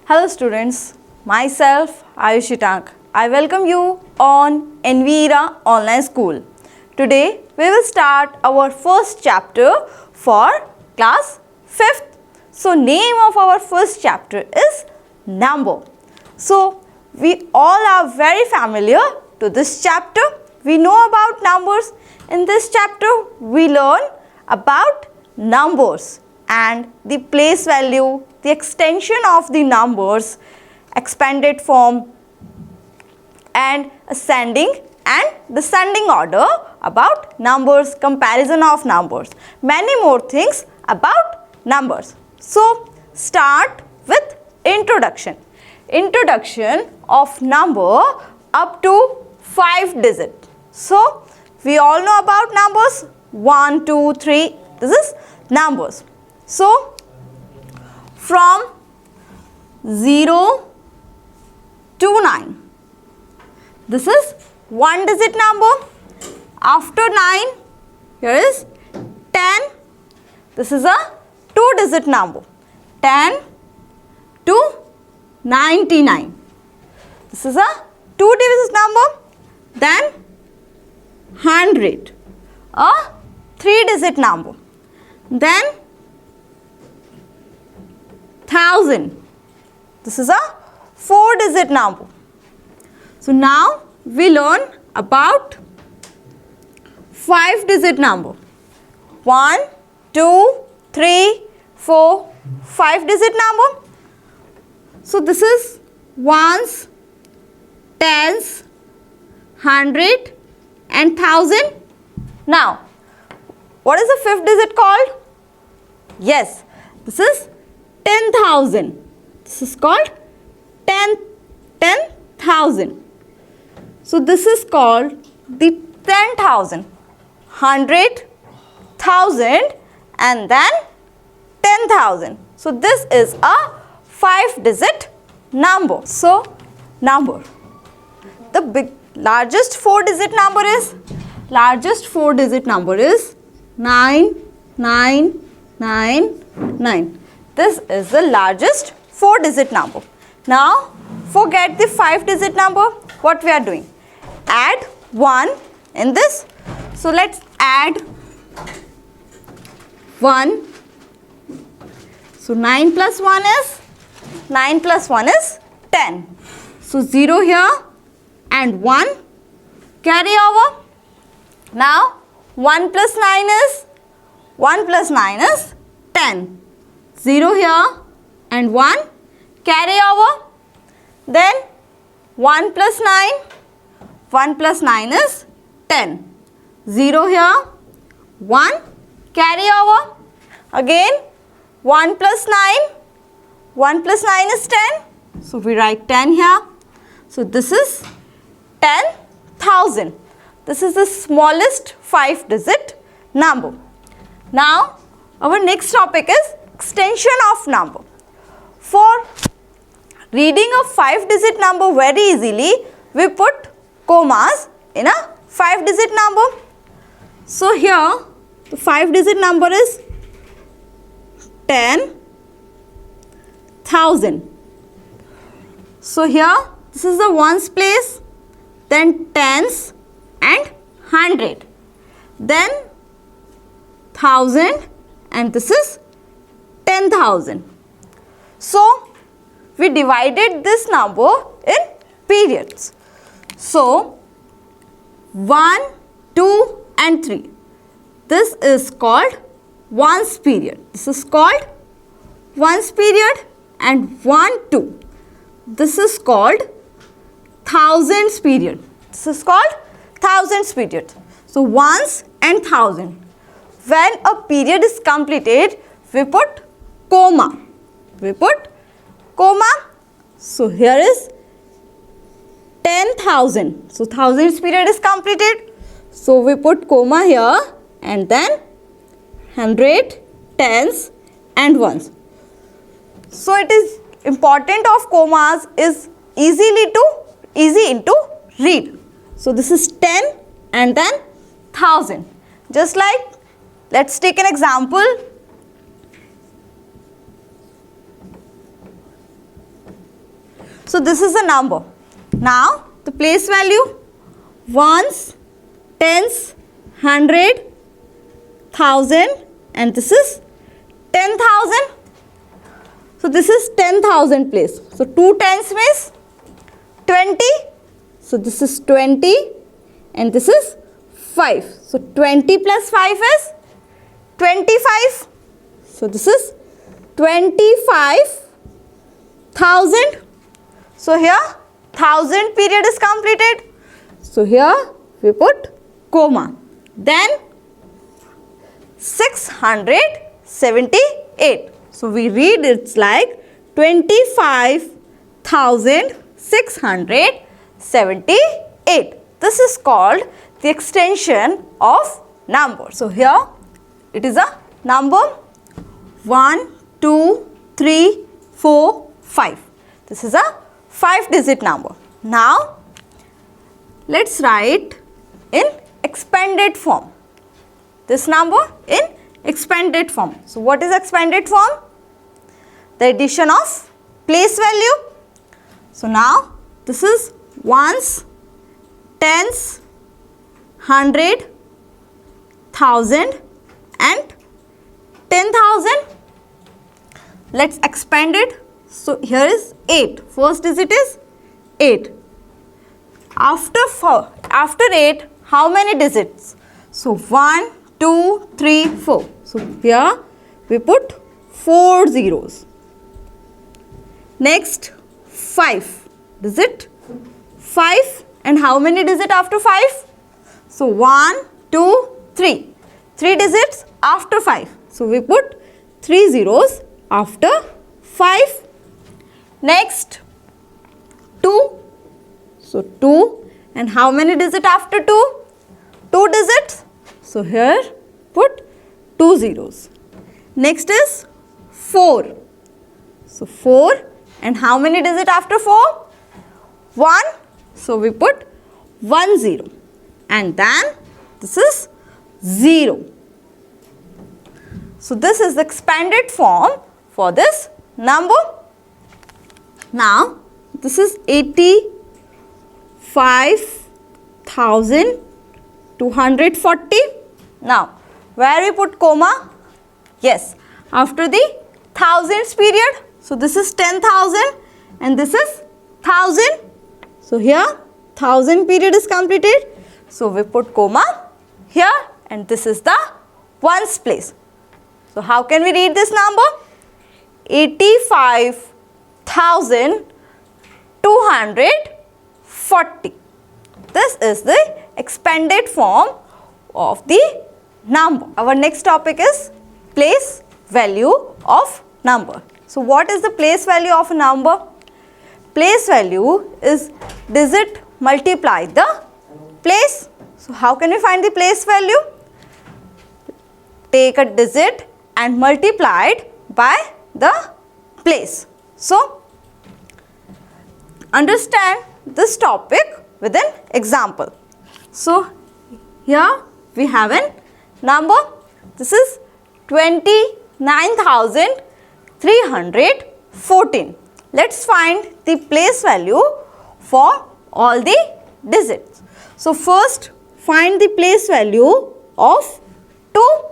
Hello students, myself Ayushi Tank. I welcome you on Envira Online School. Today we will start our first chapter for class 5th. So name of our first chapter is number. So we all are very familiar to this chapter. We know about numbers. In this chapter we learn about numbers and the place value, the extension of the numbers, expanded form and ascending and descending order about numbers, comparison of numbers, many more things about numbers. So start with introduction. Introduction of number up to 5 digit. So we all know about numbers 1, 2, 3. This is numbers. So from 0 to 9. This is 1 digit number. After 9, here is 10. This is a 2 digit number. 10 to 99. This is a 2 digit number. Then 100, a 3 digit number. Then 1000. This is a 4 digit number. So now we learn about 5 digit number. 1, 2, 3, 4, 5 digit number. So this is ones, tens, 100 and 1000. Now what is the 5th digit called? Yes, this is 10,000. This is called 10,000. So this is called the 10,000. 100,000 and then 10,000. So this is a 5 digit number. So number. The largest 4 digit number is 99999. This is the largest 4 digit number. Now forget the 5 digit number. What we are doing? Add 1 in this. So let's add 1. So 9 plus 1 is 10. So 0 here and 1 carry over. Now 1 plus 9 is 10. 0 here and 1 carry over. Then 1 plus 9 is 10. 0 here, 1 carry over. Again 1 plus 9 is 10. So we write 10 here. So this is 10,000. This is the smallest 5 digit number. Now our next topic is extension of number. For reading a 5 digit number very easily, we put commas in a 5 digit number. So here the 5 digit number is 10,000. So here this is the ones place, then tens and 100, then 1000 and this is 10,000. So we divided this number in periods. So 1, 2 and 3. This is called ones period. This is called ones period and 1, 2. This is called thousands period. This is called thousands period. So ones and 1000. When a period is completed, we put comma. So here is 10,000. So thousands period is completed. So we put comma here and then 100, tens and ones. So it is important of commas is easy into read. So this is 10 and then 1000. Just like, let's take an example. So this is the number. Now the place value, ones, tens, 100, 1000, and this is 10,000. So this is 10,000 place. So 2 tens means 20. So this is 20 and this is 5. So 20 plus 5 is 25. So this is 25,000. So here 1000 period is completed. So here we put comma. Then 678. So we read it's like 25,678. This is called the extension of number. So here it is a number 1, 2, 3, 4, 5. This is a 5-digit number. Now let's write in expanded form. This number in expanded form. So what is expanded form? The addition of place value. So now this is ones, tens, 100, 1000 and 10,000. Let's expand it. So here is 8. First digit is 8. After 8, how many digits? So 1, 2, 3, 4. So here we put 4 zeros. Next 5 digit. 5 and how many digits after 5? So 1, 2, 3. 3 digits after 5. So we put 3 zeros after 5. Next 2. So 2 and how many digits after 2? 2 digits. So here put 2 zeros. Next is 4. So 4 and how many digits after 4? 1. So we put 1 0 and then this is 0. So this is the expanded form for this number. Now this is 85,240. Now where we put comma? Yes, after the thousands period. So this is 10,000 and this is 1000. So here 1000 period is completed. So we put comma here and this is the ones place. So how can we read this number? 85,240. This is the expanded form of the number. Our next topic is place value of number. So what is the place value of a number? Place value is digit multiply the place. So how can we find the place value? Take a digit and multiply it by the place. So understand this topic with an example. So here we have a number. This is 29,314. Let's find the place value for all the digits. So first find the place value of 2.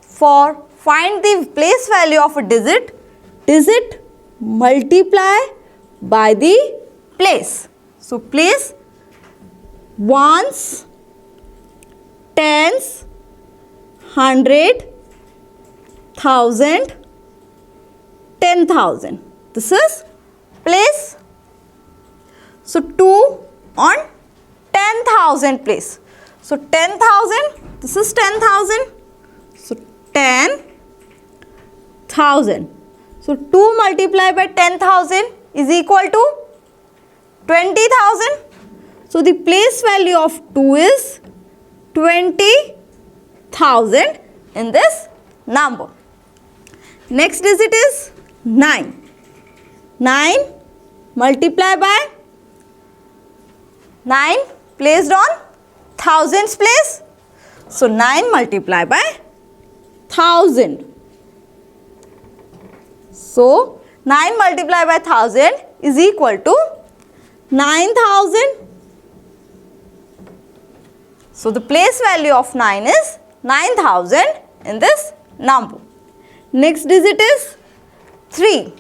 For find the place value of a digit multiply by the place. So place ones, tens, 100, 1000, 10,000. This is place. So 2 on 10,000 place. So 10,000, this is 10,000. So 10,000. So 2 multiplied by 10,000 is equal to 20,000. So the place value of 2 is 20,000 in this number. Next digit is 9. 9 multiply by 9 placed on thousands place. So 9 multiply by 1000. So 9 multiply by 1000 is equal to 9,000. So the place value of 9 is 9,000 in this number. Next digit is 3.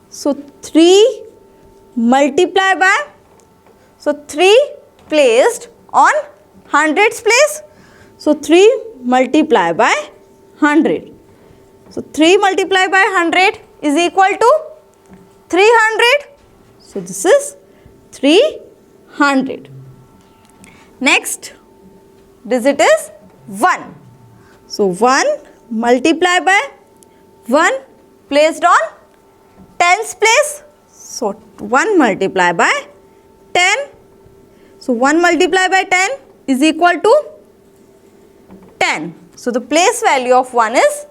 So 3 multiply by, so 3 placed on hundreds place. So 3 multiply by 100. So 3 multiply by 100 is equal to 300. So this is 300. Next digit is 1. So 1 multiply by 1 placed on tens place. So 1 multiply by 10. So 1 multiply by 10 is equal to 10. So the place value of 1 is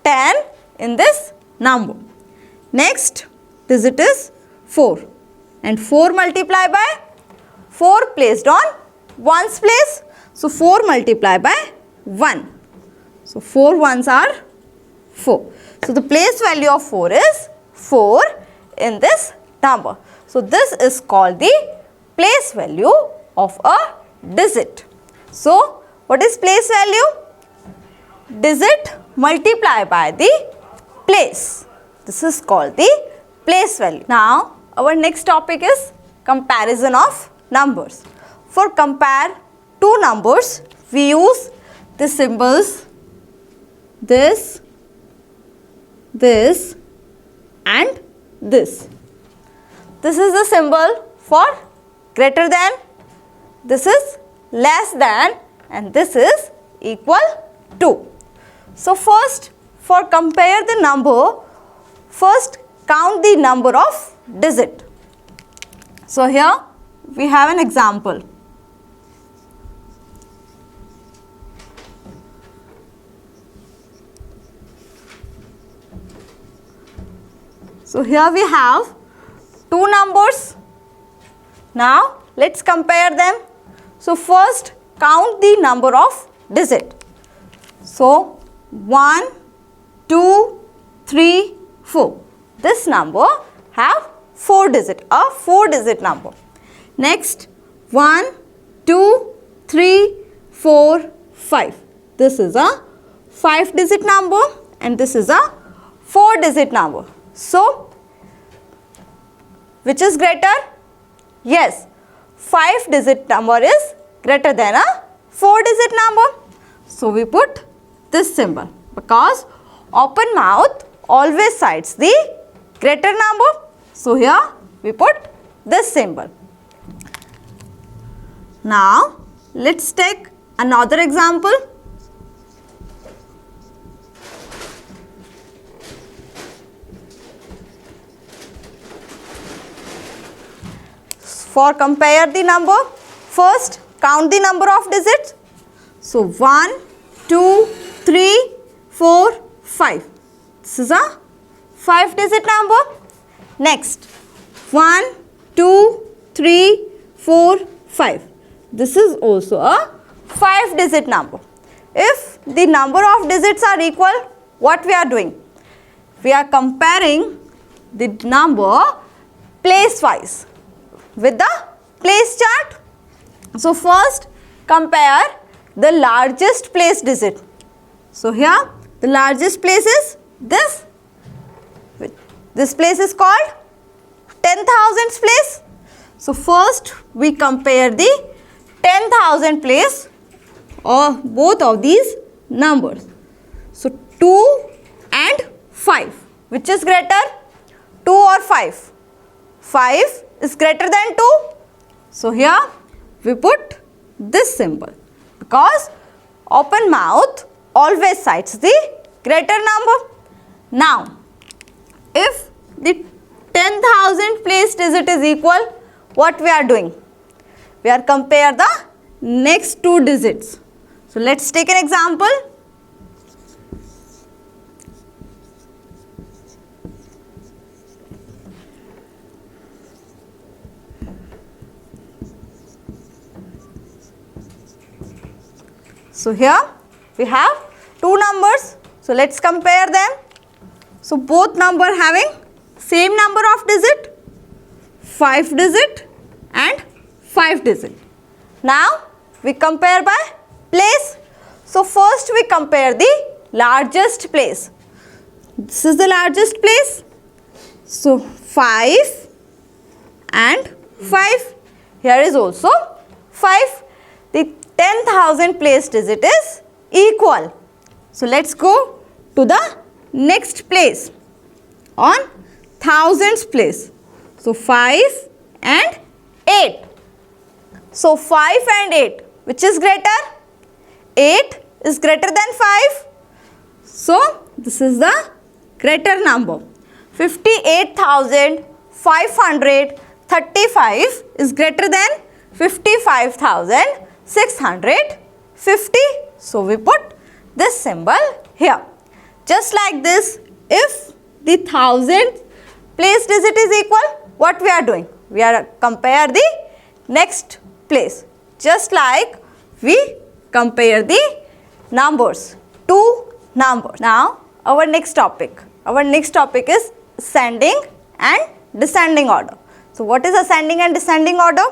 10 in this number. Next digit is 4. And 4 multiply by 4 placed on ones place. So 4 multiply by 1. So 4 ones are 4. So the place value of 4 is 4 in this number. So this is called the place value of a digit. So what is place value? Digit multiplied by the place. This is called the place value. Now our next topic is comparison of numbers. For compare two numbers, we use the symbols this, this and this. This is the symbol for greater than, this is less than, and this is equal to. So first, for compare the number, first count the number of digit. So here we have an example. So here we have two numbers. Now let's compare them. So first count the number of digit. So 1, 2, 3, 4. This number have 4 digit, a 4-digit number. Next 1, 2, 3, 4, 5. This is a 5-digit number and this is a 4-digit number. So which is greater? Yes, 5-digit number is greater than a 4-digit number. So we put this symbol because open mouth always cites the greater number. So here we put this symbol. Now let's take another example. For compare the number, first count the number of digits. So 1, 2, 3, 4, 5. This is a 5-digit number. Next 1, 2, 3, 4, 5. This is also a 5-digit number. If the number of digits are equal, what we are doing? We are comparing the number place wise with the place chart. So first compare the largest place digit. So here the largest place is this. This place is called 10,000th place. So first we compare the 10,000 place of both of these numbers. So 2 and 5. Which is greater? 2 or 5? 5 is greater than 2. So here we put this symbol because open mouth always cites the greater number. Now if the 10,000 place digit is equal, what we are doing? We are compare the next two digits. So let's take an example. So here we have two numbers. So let's compare them. So both number having same number of digit. 5 digit and 5 digit. Now we compare by place. So first we compare the largest place. This is the largest place. So 5 and 5. Here is also 5. The 10,000 place digit is equal. So let's go to the next place on thousands place. So 5 and 8. So 5 and 8, which is greater? 8 is greater than 5. So this is the greater number. 58,535 is greater than 55,650. So we put this symbol here. Just like this, if the 1000 place digit is equal, what we are doing? We are compare the next place. Just like we compare the numbers, two numbers. Now our next topic. Our next topic is ascending and descending order. So what is ascending and descending order?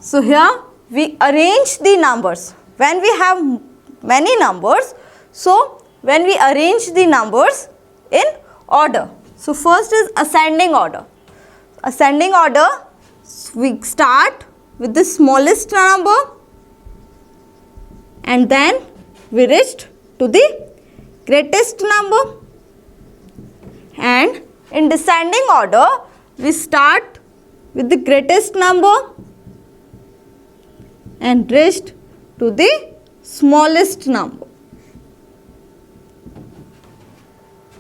So here we arrange the numbers. When we have many numbers, so when we arrange the numbers in order. So first is ascending order. Ascending order, we start with the smallest number and then we reached to the greatest number. And in descending order, we start with the greatest number and reached to the smallest number.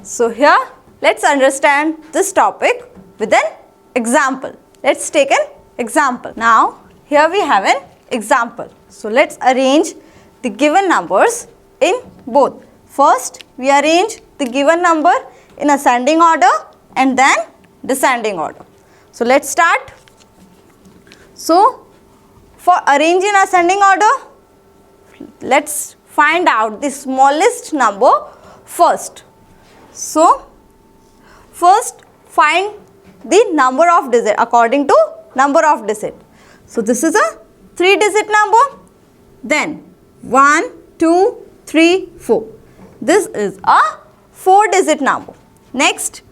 So here, let's understand this topic with an example. Let's take an example. Now, here we have an example. So let's arrange the given numbers in both. First, we arrange the given number in ascending order and then descending order. So let's start. So for arranging ascending order, let's find out the smallest number first. So first find the number of digit according to number of digit. So this is a 3-digit number. Then 1, 2, 3, 4. This is a 4-digit number. Next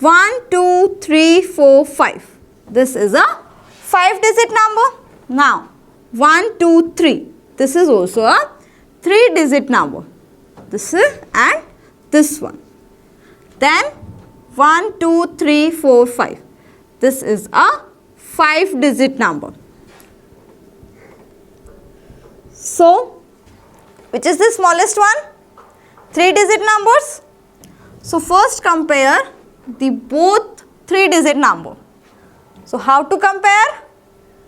1, 2, 3, 4, 5. This is a 5-digit number. Now 1, 2, 3. This is also a 3-digit number. This is and this one. Then 1, 2, 3, 4, 5. This is a 5-digit number. So, which is the smallest one? 3-digit numbers. So, first compare the both 3-digit number. So, how to compare?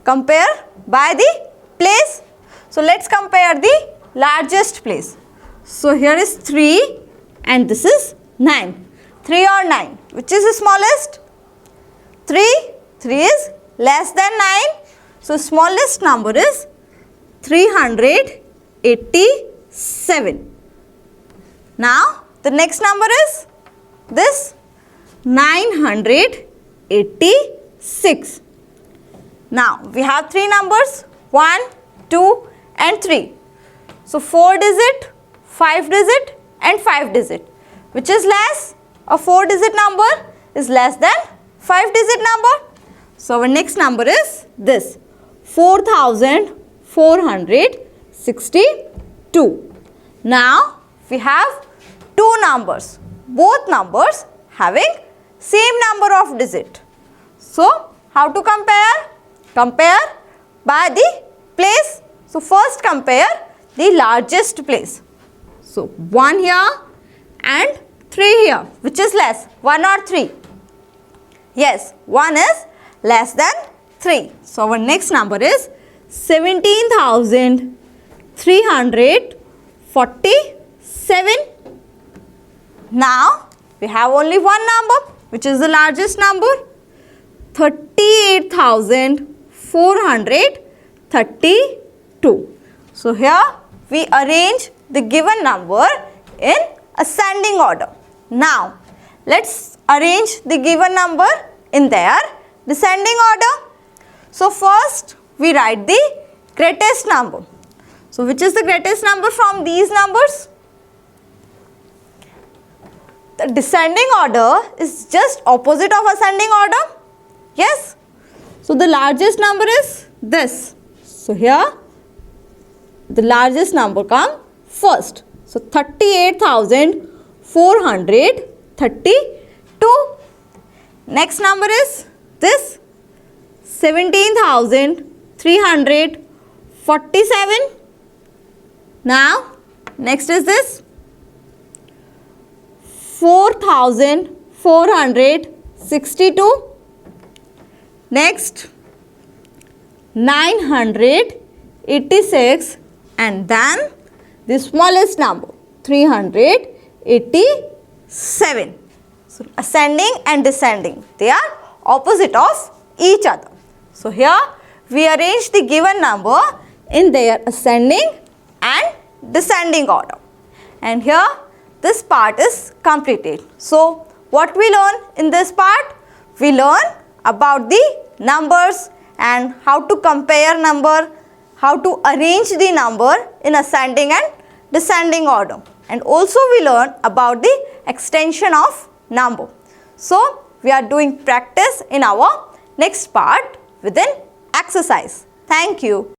Compare by the place. So, let's compare the largest place. So, here is 3 and this is 9. 3 or 9, which is the smallest? 3. 3 is less than 9. So, smallest number is 387. Now, the next number is this 986. Now, we have 3 numbers 1, 2 and 3. So, 4-digit, 5-digit and 5-digit. Which is less? A 4-digit number is less than 5-digit number. So, our next number is this 4,462. Now, we have 2 numbers. Both numbers having same number of digit. So, how to compare? Compare by the place. So, first compare the largest place. So, 1 here and 3 here. Which is less? 1 or 3? Yes, 1 is less than 3. So, our next number is 17,347. Now, we have only one number, which is the largest number, 38,432. So, here we arrange the given number in ascending order. Now, let's arrange the given number in their descending order. So first we write the greatest number. So which is the greatest number from these numbers? The descending order is just opposite of ascending order. Yes. So the largest number is this. So here the largest number come first. So 38,432. Next number is this 17,347. Now next is this 4,462. Next 986, and then the smallest number 387. So ascending and descending, they are opposite of each other. So here we arrange the given number in their ascending and descending order. And here this part is completed. So what we learn in this part? We learn about the numbers and how to compare number, how to arrange the number in ascending and descending order. And also we learn about the extension of number. So we are doing practice in our next part with an exercise. Thank you.